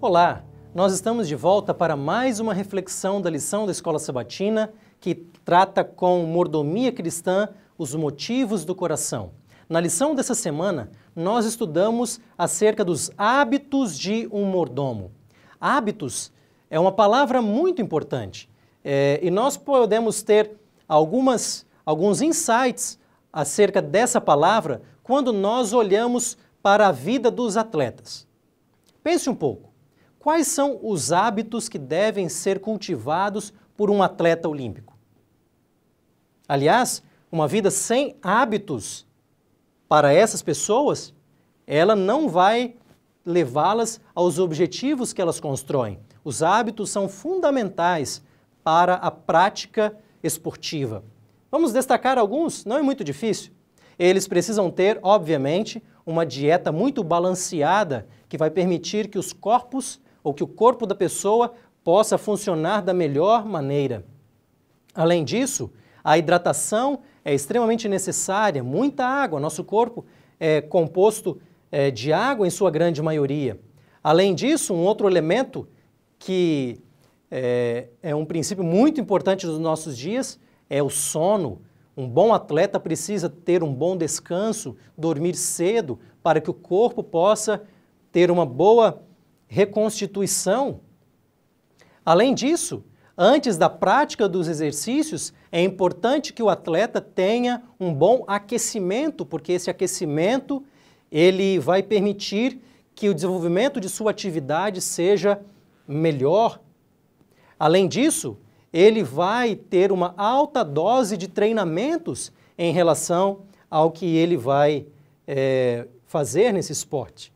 Olá, nós estamos de volta para mais uma reflexão da lição da Escola Sabatina que trata com mordomia cristã os motivos do coração. Na lição dessa semana, nós estudamos acerca dos hábitos de um mordomo. Hábitos é uma palavra muito importante e nós podemos ter alguns insights acerca dessa palavra quando nós olhamos para a vida dos atletas. Pense um pouco. Quais são os hábitos que devem ser cultivados por um atleta olímpico? Aliás, uma vida sem hábitos para essas pessoas, ela não vai levá-las aos objetivos que elas constroem. Os hábitos são fundamentais para a prática esportiva. Vamos destacar alguns, não é muito difícil. Eles precisam ter, obviamente, uma dieta muito balanceada que vai permitir que que o corpo da pessoa possa funcionar da melhor maneira. Além disso, a hidratação é extremamente necessária, muita água. Nosso corpo é composto de água em sua grande maioria. Além disso, um outro elemento que é um princípio muito importante dos nossos dias é o sono. Um bom atleta precisa ter um bom descanso, dormir cedo, para que o corpo possa ter uma boa reconstituição. Além disso, antes da prática dos exercícios, é importante que o atleta tenha um bom aquecimento, porque esse aquecimento ele vai permitir que o desenvolvimento de sua atividade seja melhor. Além disso, ele vai ter uma alta dose de treinamentos em relação ao que ele vai fazer nesse esporte.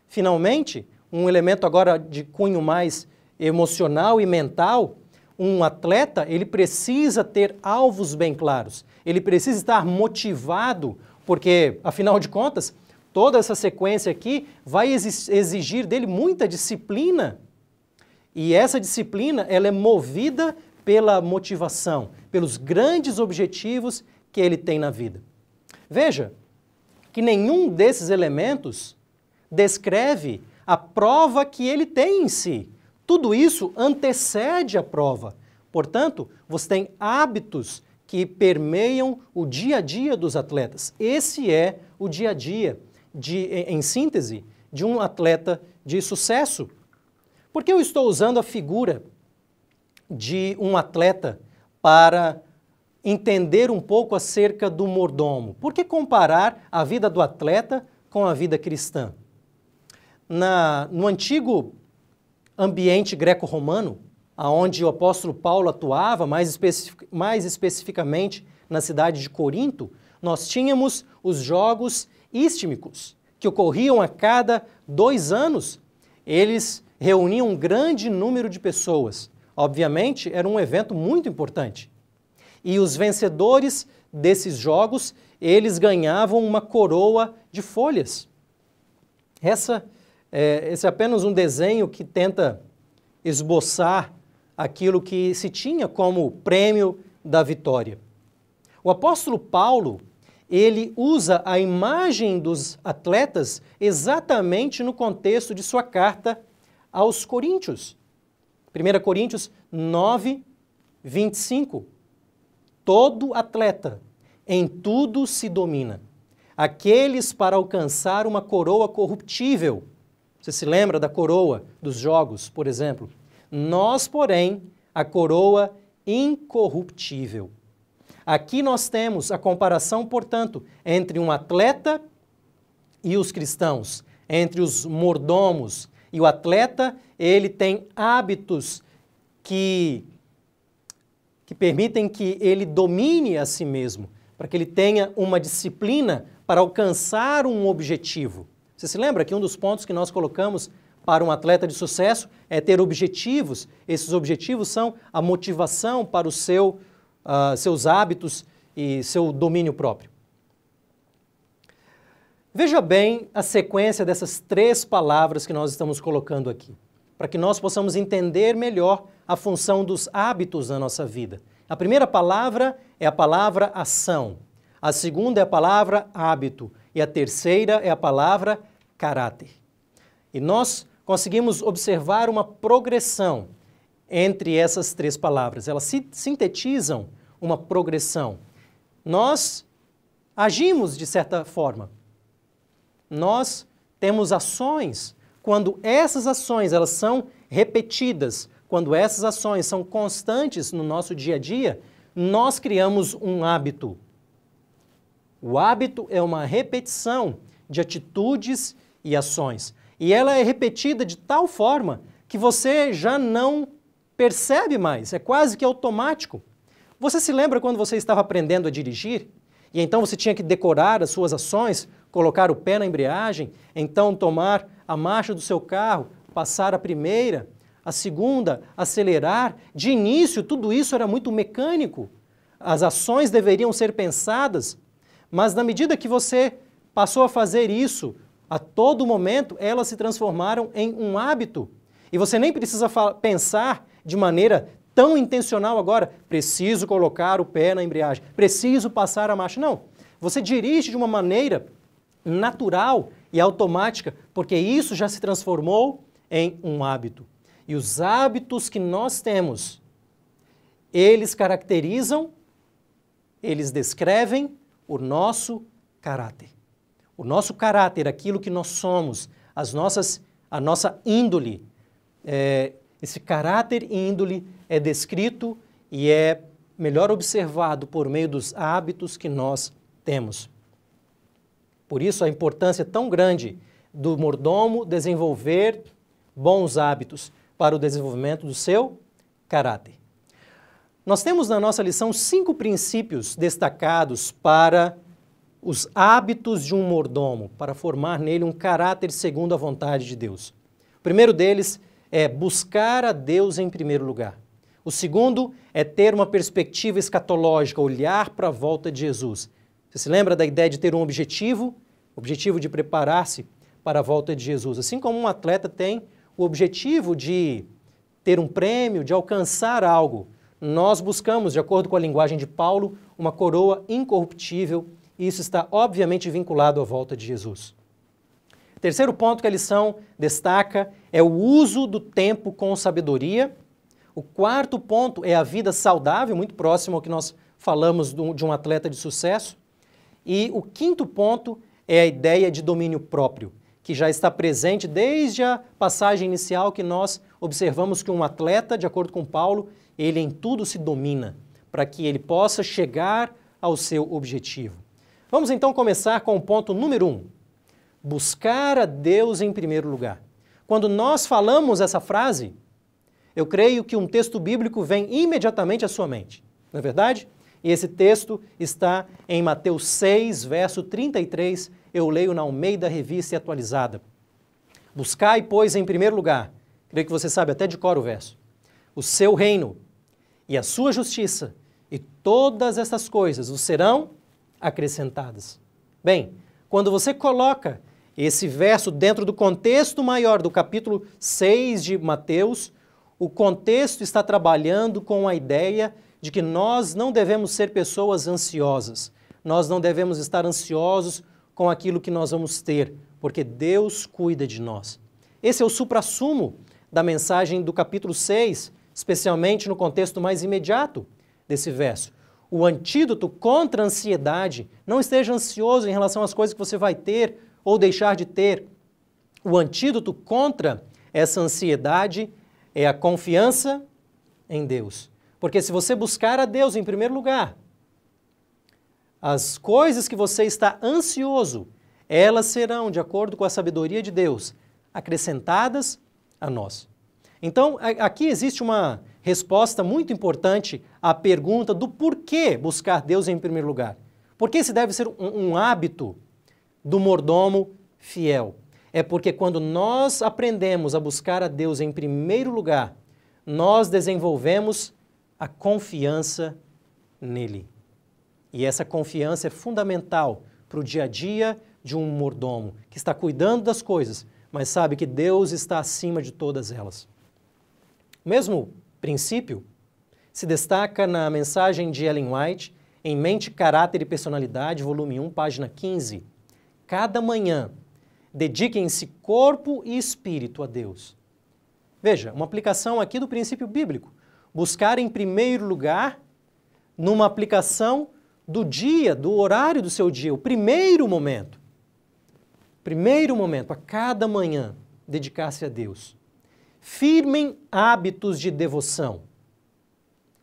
Finalmente, um elemento agora de cunho mais emocional e mental, um atleta ele precisa ter alvos bem claros, ele precisa estar motivado, porque, afinal de contas, toda essa sequência aqui vai exigir dele muita disciplina. E essa disciplina ela é movida pela motivação, pelos grandes objetivos que ele tem na vida. Veja que nenhum desses elementos descreve a prova que ele tem em si. Tudo isso antecede a prova. Portanto, você tem hábitos que permeiam o dia a dia dos atletas. Esse é o dia a dia, em síntese, de um atleta de sucesso. Por que eu estou usando a figura de um atleta para entender um pouco acerca do mordomo? Por que comparar a vida do atleta com a vida cristã? No antigo ambiente greco-romano, onde o apóstolo Paulo atuava, mais especificamente na cidade de Corinto, nós tínhamos os Jogos Istmicos, que ocorriam a cada 2 anos. Eles reuniam um grande número de pessoas. Obviamente, era um evento muito importante. E os vencedores desses jogos, eles ganhavam uma coroa de folhas. Esse é apenas um desenho que tenta esboçar aquilo que se tinha como prêmio da vitória. O apóstolo Paulo, ele usa a imagem dos atletas exatamente no contexto de sua carta aos Coríntios. 1 Coríntios 9, 25. Todo atleta em tudo se domina. Aqueles para alcançar uma coroa corruptível. Você se lembra da coroa dos jogos, por exemplo? Nós, porém, a coroa incorruptível. Aqui nós temos a comparação, portanto, entre um atleta e os cristãos, entre os mordomos. E o atleta, ele tem hábitos que permitem que ele domine a si mesmo, para que ele tenha uma disciplina para alcançar um objetivo. Você se lembra que um dos pontos que nós colocamos para um atleta de sucesso é ter objetivos. Esses objetivos são a motivação para os seus hábitos e seu domínio próprio. Veja bem a sequência dessas 3 palavras que nós estamos colocando aqui, para que nós possamos entender melhor a função dos hábitos na nossa vida. A primeira palavra é a palavra ação, a segunda é a palavra hábito e a terceira é a palavra caráter. E nós conseguimos observar uma progressão entre essas três palavras. Elas sintetizam uma progressão. Nós agimos de certa forma. Nós temos ações. Quando essas ações elas são repetidas, quando essas ações são constantes no nosso dia a dia, nós criamos um hábito. O hábito é uma repetição de atitudes e ações. E ela é repetida de tal forma que você já não percebe mais, é quase que automático. Você se lembra quando você estava aprendendo a dirigir? E então você tinha que decorar as suas ações, colocar o pé na embreagem, então tomar a marcha do seu carro, passar a primeira, a segunda, acelerar. De início, tudo isso era muito mecânico. As ações deveriam ser pensadas, mas na medida que você passou a fazer isso, a todo momento, elas se transformaram em um hábito. E você nem precisa pensar de maneira tão intencional agora, preciso colocar o pé na embreagem, preciso passar a marcha. Não, você dirige de uma maneira natural e automática, porque isso já se transformou em um hábito. E os hábitos que nós temos, eles caracterizam, eles descrevem o nosso caráter. O nosso caráter, aquilo que nós somos, a nossa índole, esse caráter e índole é descrito e é melhor observado por meio dos hábitos que nós temos. Por isso a importância tão grande do mordomo desenvolver bons hábitos para o desenvolvimento do seu caráter. Nós temos na nossa lição 5 princípios destacados para os hábitos de um mordomo, para formar nele um caráter segundo a vontade de Deus. O primeiro deles é buscar a Deus em primeiro lugar. O segundo é ter uma perspectiva escatológica, olhar para a volta de Jesus. Você se lembra da ideia de ter um objetivo de preparar-se para a volta de Jesus. Assim como um atleta tem o objetivo de ter um prêmio, de alcançar algo, nós buscamos, de acordo com a linguagem de Paulo, uma coroa incorruptível, e isso está obviamente vinculado à volta de Jesus. Terceiro ponto que a lição destaca é o uso do tempo com sabedoria. O quarto ponto é a vida saudável, muito próximo ao que nós falamos de um atleta de sucesso. E o quinto ponto é a ideia de domínio próprio, que já está presente desde a passagem inicial que nós observamos que um atleta, de acordo com Paulo, ele em tudo se domina, para que ele possa chegar ao seu objetivo. Vamos então começar com o ponto número 1. Buscar a Deus em primeiro lugar. Quando nós falamos essa frase, eu creio que um texto bíblico vem imediatamente à sua mente, não é verdade? E esse texto está em Mateus 6, verso 33, eu leio na Almeida Revista e Atualizada. Buscai, pois, em primeiro lugar, creio que você sabe até de cor o verso, o seu reino e a sua justiça, e todas essas coisas vos serão acrescentadas. Bem, quando você coloca esse verso dentro do contexto maior do capítulo 6 de Mateus, o contexto está trabalhando com a ideia de que nós não devemos ser pessoas ansiosas, nós não devemos estar ansiosos com aquilo que nós vamos ter, porque Deus cuida de nós. Esse é o suprassumo da mensagem do capítulo 6, especialmente no contexto mais imediato desse verso. O antídoto contra a ansiedade, não esteja ansioso em relação às coisas que você vai ter ou deixar de ter. O antídoto contra essa ansiedade é a confiança em Deus. Porque se você buscar a Deus em primeiro lugar, as coisas que você está ansioso, elas serão, de acordo com a sabedoria de Deus, acrescentadas a nós. Então, aqui existe uma resposta muito importante à pergunta do porquê buscar Deus em primeiro lugar. Por que esse deve ser um hábito do mordomo fiel? É porque quando nós aprendemos a buscar a Deus em primeiro lugar, nós desenvolvemos a confiança nele. E essa confiança é fundamental para o dia a dia de um mordomo, que está cuidando das coisas, mas sabe que Deus está acima de todas elas. O mesmo princípio se destaca na mensagem de Ellen White, em Mente, Caráter e Personalidade, volume 1, página 15. Cada manhã, Dediquem-se corpo e espírito a Deus. Veja, uma aplicação aqui do princípio bíblico. Buscar em primeiro lugar, numa aplicação do dia, do horário do seu dia, o primeiro momento, a cada manhã, dedicar-se a Deus. Firmem hábitos de devoção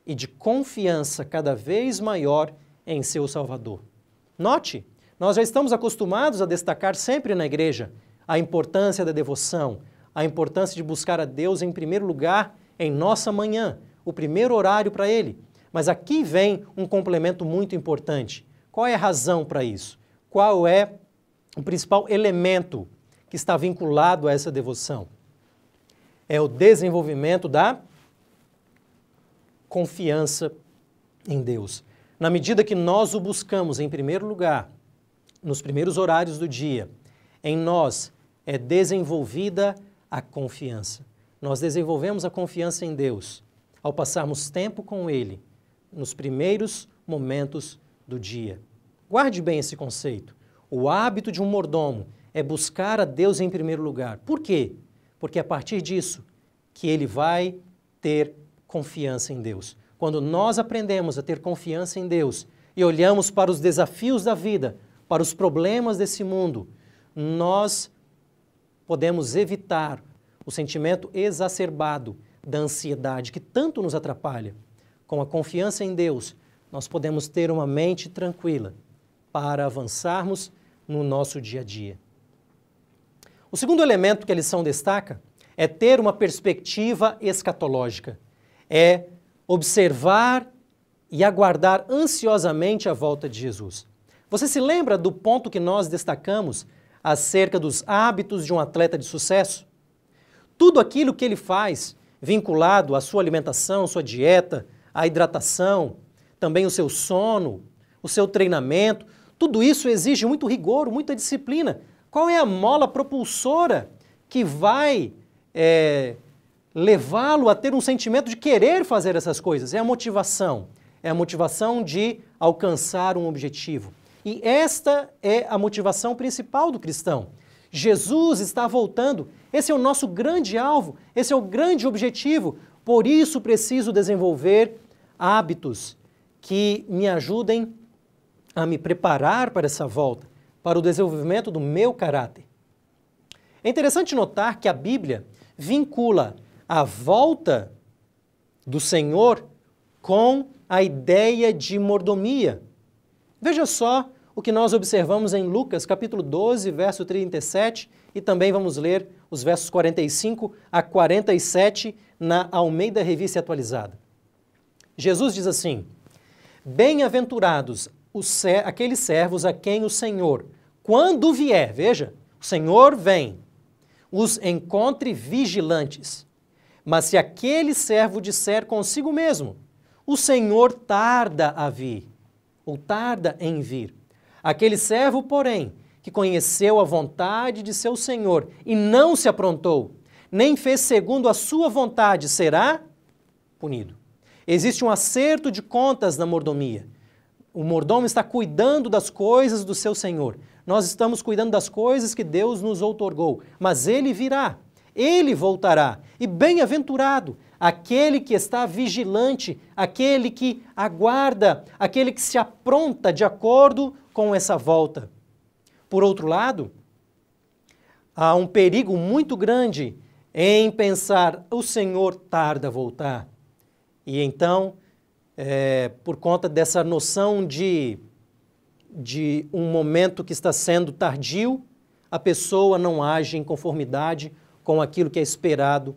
e de confiança cada vez maior em seu Salvador. Note, nós já estamos acostumados a destacar sempre na igreja a importância da devoção, a importância de buscar a Deus em primeiro lugar em nossa manhã, o primeiro horário para Ele. Mas aqui vem um complemento muito importante. Qual é a razão para isso? Qual é o principal elemento que está vinculado a essa devoção? É o desenvolvimento da confiança em Deus. Na medida que nós o buscamos em primeiro lugar, nos primeiros horários do dia, em nós é desenvolvida a confiança. Nós desenvolvemos a confiança em Deus ao passarmos tempo com Ele nos primeiros momentos do dia. Guarde bem esse conceito. O hábito de um mordomo é buscar a Deus em primeiro lugar. Por quê? Porque é a partir disso que ele vai ter confiança em Deus. Quando nós aprendemos a ter confiança em Deus e olhamos para os desafios da vida, para os problemas desse mundo, nós podemos evitar o sentimento exacerbado da ansiedade que tanto nos atrapalha. Com a confiança em Deus, nós podemos ter uma mente tranquila para avançarmos no nosso dia a dia. O segundo elemento que a lição destaca é ter uma perspectiva escatológica. É observar e aguardar ansiosamente a volta de Jesus. Você se lembra do ponto que nós destacamos acerca dos hábitos de um atleta de sucesso? Tudo aquilo que ele faz, vinculado à sua alimentação, sua dieta, à hidratação, também o seu sono, o seu treinamento, tudo isso exige muito rigor, muita disciplina. Qual é a mola propulsora que vai levá-lo a ter um sentimento de querer fazer essas coisas? É a motivação de alcançar um objetivo. E esta é a motivação principal do cristão. Jesus está voltando, esse é o nosso grande alvo, esse é o grande objetivo, por isso preciso desenvolver hábitos que me ajudem a me preparar para essa volta, para o desenvolvimento do meu caráter. É interessante notar que a Bíblia vincula a volta do Senhor com a ideia de mordomia. Veja só o que nós observamos em Lucas, capítulo 12, verso 37, e também vamos ler os versos 45 a 47 na Almeida Revista Atualizada. Jesus diz assim: bem-aventurados aqueles servos a quem o Senhor, quando vier, veja, o Senhor vem, os encontre vigilantes. Mas se aquele servo disser consigo mesmo, o Senhor tarda a vir, ou tarda em vir. Aquele servo, porém, que conheceu a vontade de seu Senhor e não se aprontou, nem fez segundo a sua vontade, será punido. Existe um acerto de contas na mordomia. O mordomo está cuidando das coisas do seu Senhor. Nós estamos cuidando das coisas que Deus nos outorgou, mas Ele virá, Ele voltará. E bem-aventurado aquele que está vigilante, aquele que aguarda, aquele que se apronta de acordo com essa volta. Por outro lado, há um perigo muito grande em pensar o Senhor tarda a voltar. E então, por conta dessa noção de um momento que está sendo tardio, a pessoa não age em conformidade com aquilo que é esperado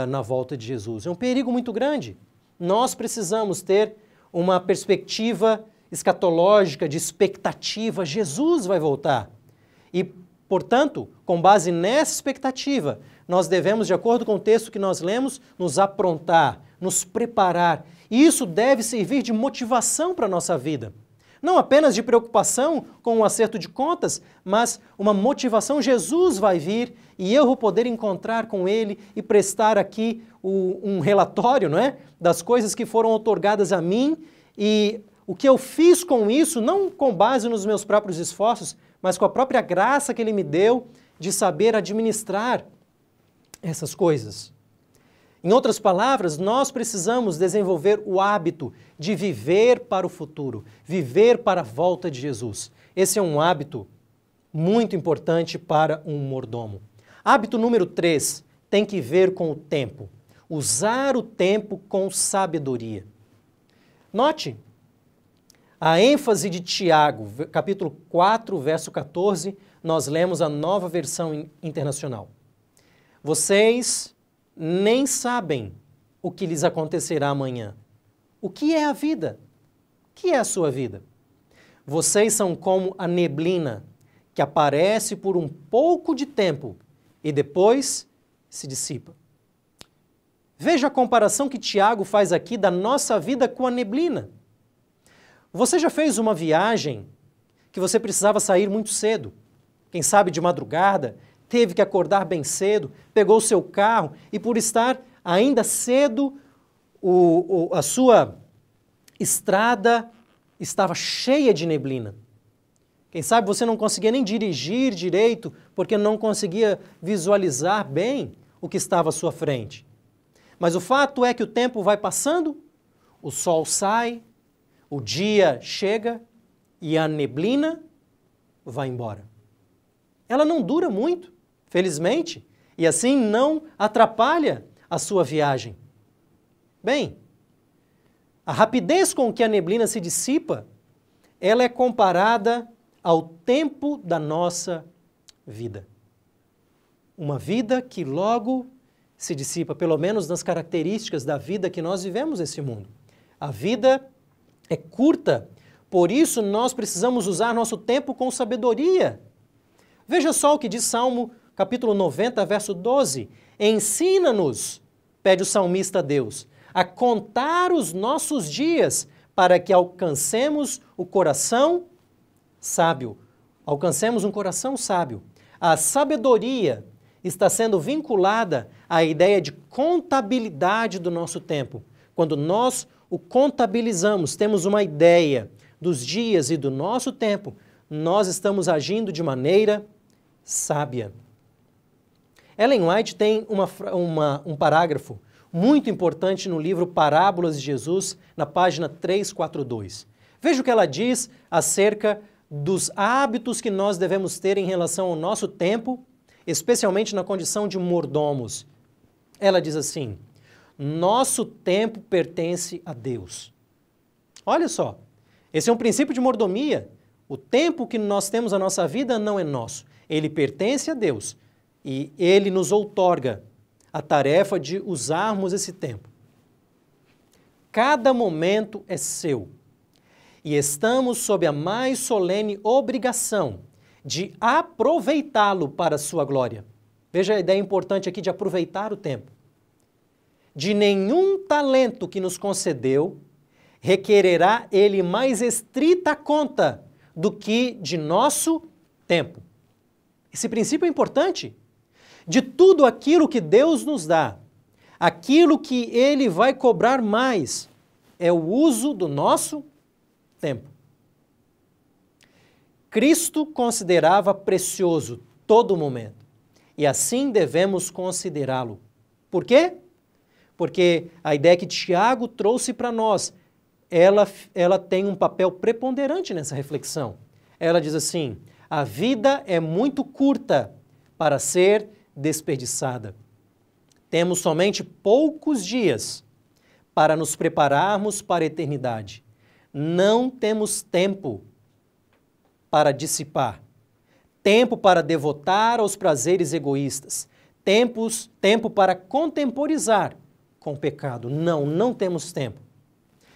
na volta de Jesus. É um perigo muito grande. Nós precisamos ter uma perspectiva escatológica, de expectativa. Jesus vai voltar. E, portanto, com base nessa expectativa, nós devemos, de acordo com o texto que nós lemos, nos aprontar, nos preparar. E isso deve servir de motivação para a nossa vida. Não apenas de preocupação com o acerto de contas, mas uma motivação. Jesus vai vir e eu vou poder encontrar com Ele e prestar aqui um relatório, não é? Das coisas que foram outorgadas a mim e o que eu fiz com isso, não com base nos meus próprios esforços, mas com a própria graça que Ele me deu de saber administrar essas coisas. Em outras palavras, nós precisamos desenvolver o hábito de viver para o futuro, viver para a volta de Jesus. Esse é um hábito muito importante para um mordomo. Hábito número 3 tem que ver com o tempo. Usar o tempo com sabedoria. Note a ênfase de Tiago, capítulo 4, verso 14, nós lemos a Nova Versão Internacional. Vocês nem sabem o que lhes acontecerá amanhã. O que é a vida? O que é a sua vida? Vocês são como a neblina que aparece por um pouco de tempo e depois se dissipa. Veja a comparação que Tiago faz aqui da nossa vida com a neblina. Você já fez uma viagem que você precisava sair muito cedo? Quem sabe de madrugada, teve que acordar bem cedo, pegou o seu carro e por estar ainda cedo, a sua estrada estava cheia de neblina. Quem sabe você não conseguia nem dirigir direito porque não conseguia visualizar bem o que estava à sua frente. Mas o fato é que o tempo vai passando, o sol sai, o dia chega e a neblina vai embora. Ela não dura muito, felizmente, e assim não atrapalha a sua viagem. Bem, a rapidez com que a neblina se dissipa, ela é comparada ao tempo da nossa vida. Uma vida que logo se dissipa, pelo menos nas características da vida que nós vivemos nesse mundo. A vida é curta, por isso nós precisamos usar nosso tempo com sabedoria. Veja só o que diz Salmo capítulo 90, verso 12. Ensina-nos, pede o salmista a Deus, a contar os nossos dias para que alcancemos o coração sábio. Alcancemos um coração sábio. A sabedoria está sendo vinculada à ideia de contabilidade do nosso tempo. Quando nós o contabilizamos, temos uma ideia dos dias e do nosso tempo, nós estamos agindo de maneira sábia. Ellen White tem um parágrafo muito importante no livro Parábolas de Jesus, na página 342. Veja o que ela diz acerca dos hábitos que nós devemos ter em relação ao nosso tempo, especialmente na condição de mordomos. Ela diz assim: nosso tempo pertence a Deus. Olha só, esse é um princípio de mordomia. O tempo que nós temos na nossa vida não é nosso, ele pertence a Deus e ele nos outorga a tarefa de usarmos esse tempo. Cada momento é seu e estamos sob a mais solene obrigação de aproveitá-lo para a sua glória. Veja a ideia importante aqui de aproveitar o tempo. De nenhum talento que nos concedeu requererá ele mais estrita conta do que de nosso tempo. Esse princípio é importante. De tudo aquilo que Deus nos dá, aquilo que Ele vai cobrar mais é o uso do nosso tempo. Cristo considerava precioso todo momento e assim devemos considerá-lo. Por quê? Porque a ideia que Tiago trouxe para nós, ela tem um papel preponderante nessa reflexão. Ela diz assim: a vida é muito curta para ser desperdiçada. Temos somente poucos dias para nos prepararmos para a eternidade. Não temos tempo para dissipar, tempo para devotar aos prazeres egoístas, tempo para contemporizar com o pecado. Não temos tempo.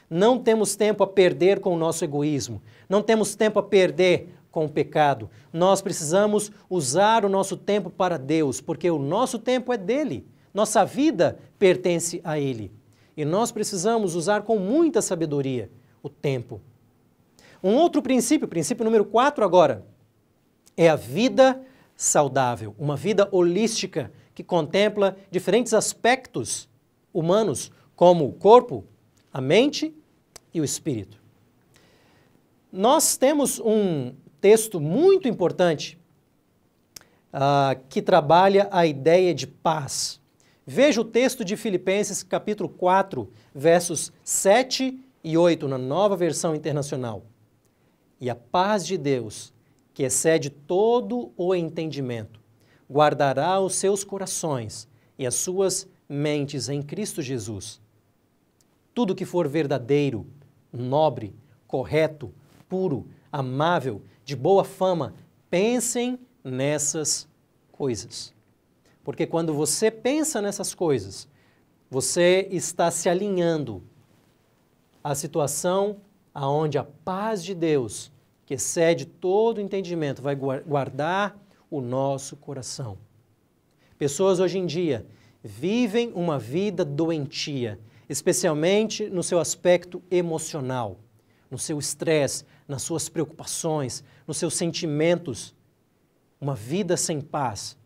Não temos tempo a perder com o nosso egoísmo. Não temos tempo a perder com o pecado. Nós precisamos usar o nosso tempo para Deus, porque o nosso tempo é dele. Nossa vida pertence a Ele. E nós precisamos usar com muita sabedoria o tempo. Um outro princípio, princípio número 4 agora, é a vida saudável, uma vida holística que contempla diferentes aspectos humanos, como o corpo, a mente e o espírito. Nós temos um texto muito importante que trabalha a ideia de paz. Veja o texto de Filipenses, capítulo 4, versos 7 e 8, na Nova Versão Internacional. E a paz de Deus, que excede todo o entendimento, guardará os seus corações e as suas mentes em Cristo Jesus. Tudo que for verdadeiro, nobre, correto, puro, amável, de boa fama, pensem nessas coisas. Porque quando você pensa nessas coisas, você está se alinhando à situação aonde a paz de Deus, que excede todo entendimento, vai guardar o nosso coração. Pessoas hoje em dia vivem uma vida doentia, especialmente no seu aspecto emocional, no seu estresse, nas suas preocupações, nos seus sentimentos, uma vida sem paz.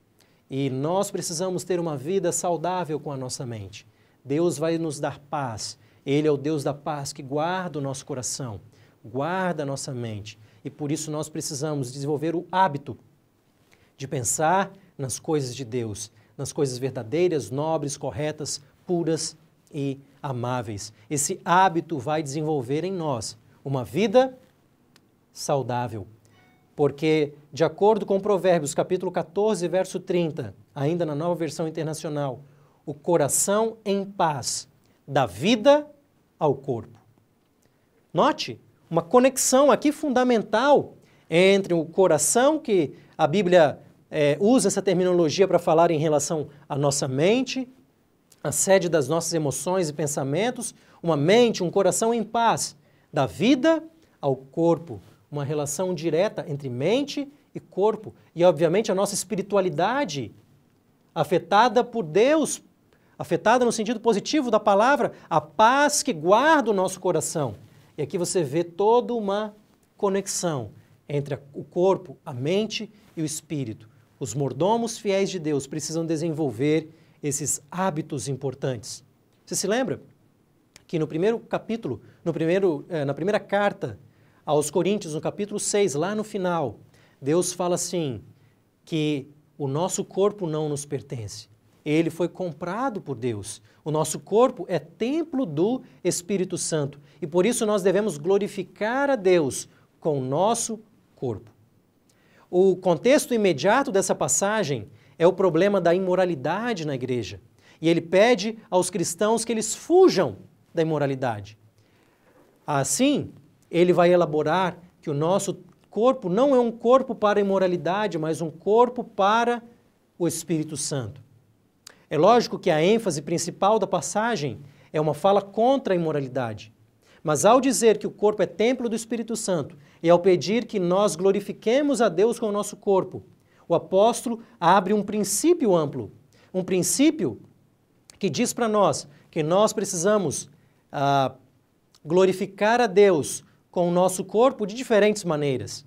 E nós precisamos ter uma vida saudável com a nossa mente. Deus vai nos dar paz. Ele é o Deus da paz que guarda o nosso coração, guarda a nossa mente. E por isso nós precisamos desenvolver o hábito de pensar nas coisas de Deus, nas coisas verdadeiras, nobres, corretas, puras e amáveis. Esse hábito vai desenvolver em nós uma vida saudável. Porque, de acordo com Provérbios, capítulo 14, verso 30, ainda na Nova Versão Internacional, o coração em paz dá vida ao corpo. Note uma conexão aqui fundamental entre o coração, que a Bíblia usa essa terminologia para falar em relação à nossa mente, a sede das nossas emoções e pensamentos, uma mente, um coração em paz, dá vida ao corpo, uma relação direta entre mente e corpo. E, obviamente, a nossa espiritualidade, afetada por Deus, afetada no sentido positivo da palavra, a paz que guarda o nosso coração. E aqui você vê toda uma conexão entre o corpo, a mente e o espírito. Os mordomos fiéis de Deus precisam desenvolver esses hábitos importantes. Você se lembra que no primeiro capítulo, na primeira carta aos Coríntios, no capítulo 6, lá no final, Deus fala assim, que o nosso corpo não nos pertence. Ele foi comprado por Deus. O nosso corpo é templo do Espírito Santo. E por isso nós devemos glorificar a Deus com o nosso corpo. O contexto imediato dessa passagem é o problema da imoralidade na igreja. E ele pede aos cristãos que eles fujam da imoralidade. Assim, ele vai elaborar que o nosso corpo não é um corpo para a imoralidade, mas um corpo para o Espírito Santo. É lógico que a ênfase principal da passagem é uma fala contra a imoralidade. Mas ao dizer que o corpo é templo do Espírito Santo e ao pedir que nós glorifiquemos a Deus com o nosso corpo, o apóstolo abre um princípio amplo, um princípio que diz para nós que nós precisamos glorificar a Deus com o nosso corpo de diferentes maneiras.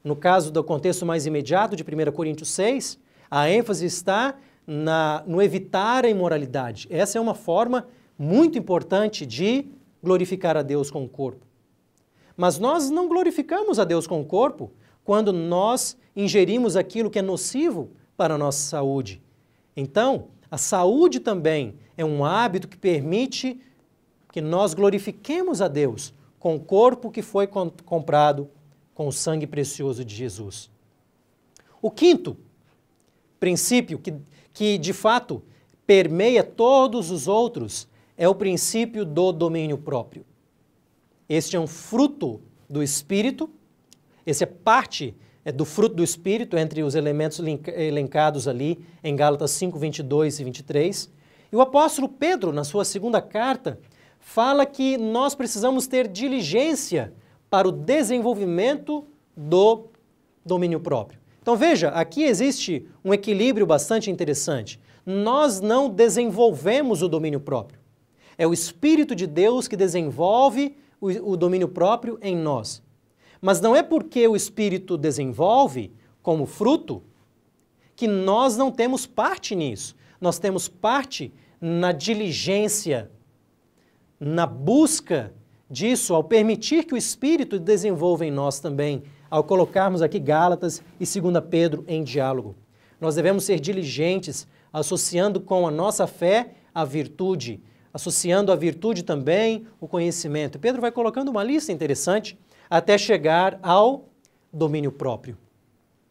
No caso do contexto mais imediato de 1 Coríntios 6, a ênfase está no evitar a imoralidade. Essa é uma forma muito importante de glorificar a Deus com o corpo. Mas nós não glorificamos a Deus com o corpo quando nós ingerimos aquilo que é nocivo para a nossa saúde. Então, a saúde também é um hábito que permite que nós glorifiquemos a Deus com o corpo que foi comprado com o sangue precioso de Jesus. O quinto princípio que de fato permeia todos os outros é o princípio do domínio próprio. Este é um fruto do Espírito, esse é parte do fruto do Espírito entre os elementos elencados ali em Gálatas 5, 22 e 23. E o apóstolo Pedro, na sua segunda carta, fala que nós precisamos ter diligência para o desenvolvimento do domínio próprio. Então veja, aqui existe um equilíbrio bastante interessante. Nós não desenvolvemos o domínio próprio. É o Espírito de Deus que desenvolve o domínio próprio em nós. Mas não é porque o Espírito desenvolve como fruto que nós não temos parte nisso. Nós temos parte na diligência, na busca disso, ao permitir que o Espírito desenvolva em nós também, ao colocarmos aqui Gálatas e 2 Pedro em diálogo. Nós devemos ser diligentes, associando com a nossa fé a virtude, associando a virtude também o conhecimento. Pedro vai colocando uma lista interessante até chegar ao domínio próprio.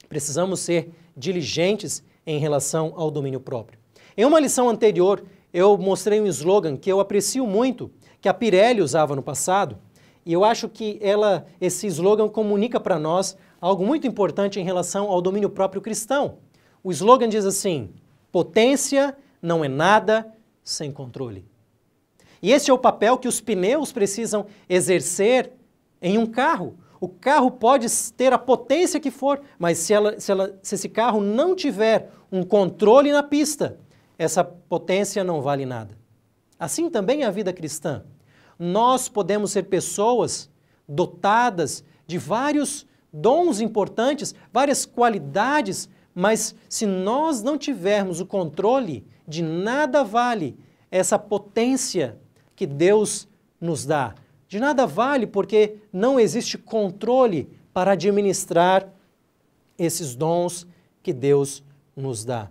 Precisamos ser diligentes em relação ao domínio próprio. Em uma lição anterior, eu mostrei um slogan que eu aprecio muito, que a Pirelli usava no passado, e eu acho que esse slogan comunica para nós algo muito importante em relação ao domínio próprio cristão. O slogan diz assim: potência não é nada sem controle. E esse é o papel que os pneus precisam exercer em um carro. O carro pode ter a potência que for, mas se esse carro não tiver um controle na pista, essa potência não vale nada. Assim também é a vida cristã. Nós podemos ser pessoas dotadas de vários dons importantes, várias qualidades, mas se nós não tivermos o controle, de nada vale essa potência que Deus nos dá. De nada vale porque não existe controle para administrar esses dons que Deus nos dá.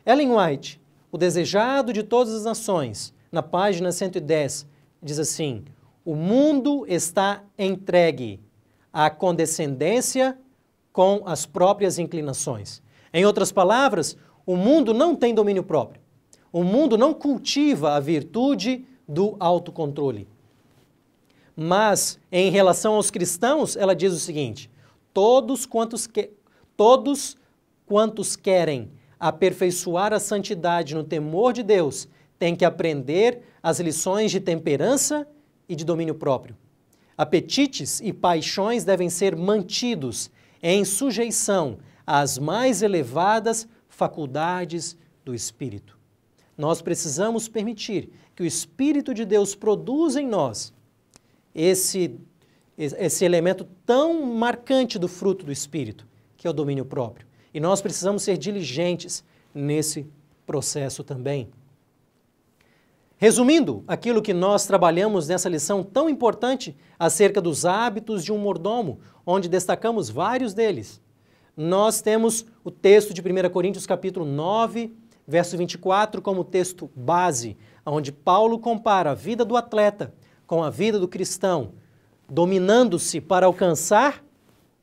Ellen White, O Desejado de Todas as Nações, na página 110, diz assim: o mundo está entregue à condescendência com as próprias inclinações. Em outras palavras, o mundo não tem domínio próprio. O mundo não cultiva a virtude do autocontrole. Mas, em relação aos cristãos, ela diz o seguinte: todos quantos querem aperfeiçoar a santidade no temor de Deus têm que aprender as lições de temperança e de domínio próprio. Apetites e paixões devem ser mantidos em sujeição às mais elevadas faculdades do Espírito. Nós precisamos permitir que o Espírito de Deus produza em nós esse elemento tão marcante do fruto do Espírito, que é o domínio próprio. E nós precisamos ser diligentes nesse processo também. Resumindo aquilo que nós trabalhamos nessa lição tão importante acerca dos hábitos de um mordomo, onde destacamos vários deles, nós temos o texto de 1 Coríntios capítulo 9, verso 24, como texto base, onde Paulo compara a vida do atleta com a vida do cristão, dominando-se para alcançar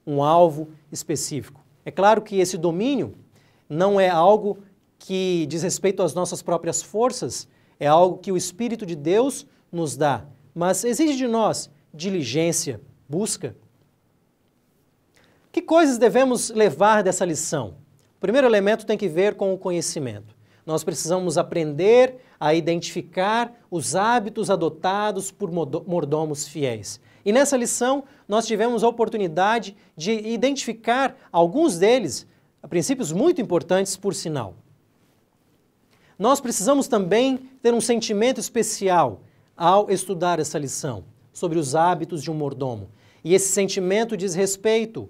um alvo específico. É claro que esse domínio não é algo que diz respeito às nossas próprias forças, é algo que o Espírito de Deus nos dá, mas exige de nós diligência, busca. Que coisas devemos levar dessa lição? O primeiro elemento tem que ver com o conhecimento. Nós precisamos aprender a identificar os hábitos adotados por mordomos fiéis. E nessa lição, nós tivemos a oportunidade de identificar alguns deles, princípios muito importantes, por sinal. Nós precisamos também ter um sentimento especial ao estudar essa lição sobre os hábitos de um mordomo. E esse sentimento diz respeito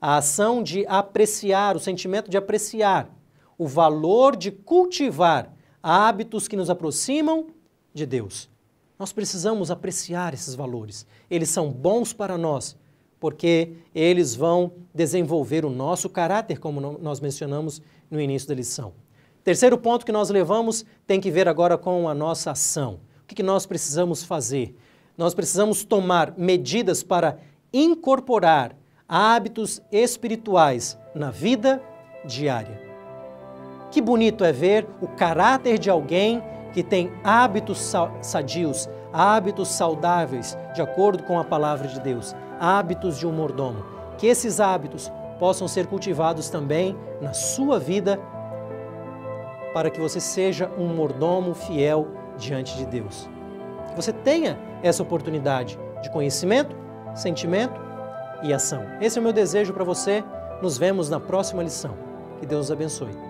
à ação de apreciar, o sentimento de apreciar, o valor de cultivar hábitos que nos aproximam de Deus. Nós precisamos apreciar esses valores. Eles são bons para nós, porque eles vão desenvolver o nosso caráter, como nós mencionamos no início da lição. Terceiro ponto que nós levamos tem que ver agora com a nossa ação. O que nós precisamos fazer? Nós precisamos tomar medidas para incorporar hábitos espirituais na vida diária. Que bonito é ver o caráter de alguém que tem hábitos sadios, hábitos saudáveis, de acordo com a palavra de Deus, hábitos de um mordomo. Que esses hábitos possam ser cultivados também na sua vida, para que você seja um mordomo fiel diante de Deus. Que você tenha essa oportunidade de conhecimento, sentimento e ação. Esse é o meu desejo para você. Nos vemos na próxima lição. Que Deus os abençoe.